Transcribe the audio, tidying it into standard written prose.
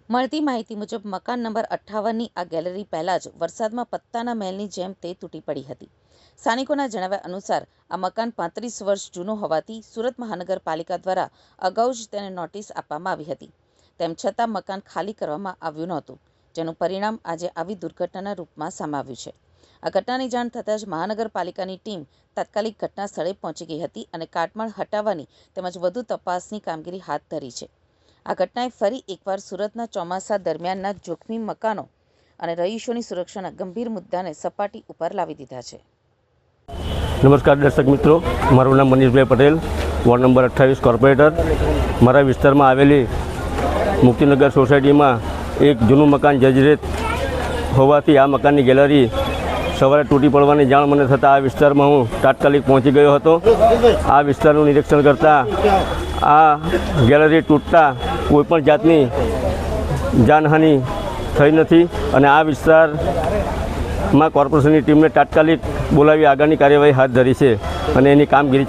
મળતી માહિતી મુજબ મકાન નંબર 58ની આ ગેલેરી પહેલાં જ વરસાદમાં પત્તાના મહેલની જેમ તે તૂટી પડી હતી. સ્થાનિકોના જણાવ્યા અનુસાર આ મકાન 35 વર્ષ જૂનું હોવાથી સુરત મહાનગરપાલિકા દ્વારા અગાઉ જ તેને નોટિસ આપવામાં આવી હતી. તેમ છતાં મકાન ખાલી કરવામાં આવ્યું નહોતું, જેનું પરિણામ આજે આવી દુર્ઘટનાના રૂપમાં સામે આવ્યું છે. આ ઘટનાની જાણ થતાં જ મહાનગરપાલિકાની ટીમ તાત્કાલિક ઘટના સ્થળે પહોંચી ગઈ હતી અને કાટમાળ હટાવવાની તેમજ વધુ તપાસની કામગીરી હાથ ધરી છે. આ ઘટનાએ ફરી એકવાર સુરતના ચોમાસા દરમિયાનના જોખમી મકાનો અને રહીશોની સુરક્ષાના ગંભીર મુદ્દાને સપાટી ઉપર લાવી દીધા છે. નમસ્કાર દર્શક મિત્રો, મારું નામ મનીષભાઈ પટેલ, વોર્ડ નંબર 28 કોર્પોરેટર. મારા વિસ્તારમાં આવેલી મુક્તિનગર સોસાયટીમાં એક જૂનું મકાન જર્જરિત હોવાથી આ મકાનની ગેલેરી સવારે તૂટી પડવાની જાણ મને થતાં આ વિસ્તારમાં હું તાત્કાલિક પહોંચી ગયો હતો. આ વિસ્તારનું નિરીક્ષણ કરતાં આ ગેલેરી તૂટતા કોઈપણ જાતની જાનહાનિ થઈ નથી અને આ વિસ્તારમાં કોર્પોરેશનની ટીમને તાત્કાલિક બોલાવી આગળની કાર્યવાહી હાથ ધરી છે અને એની કામગીરી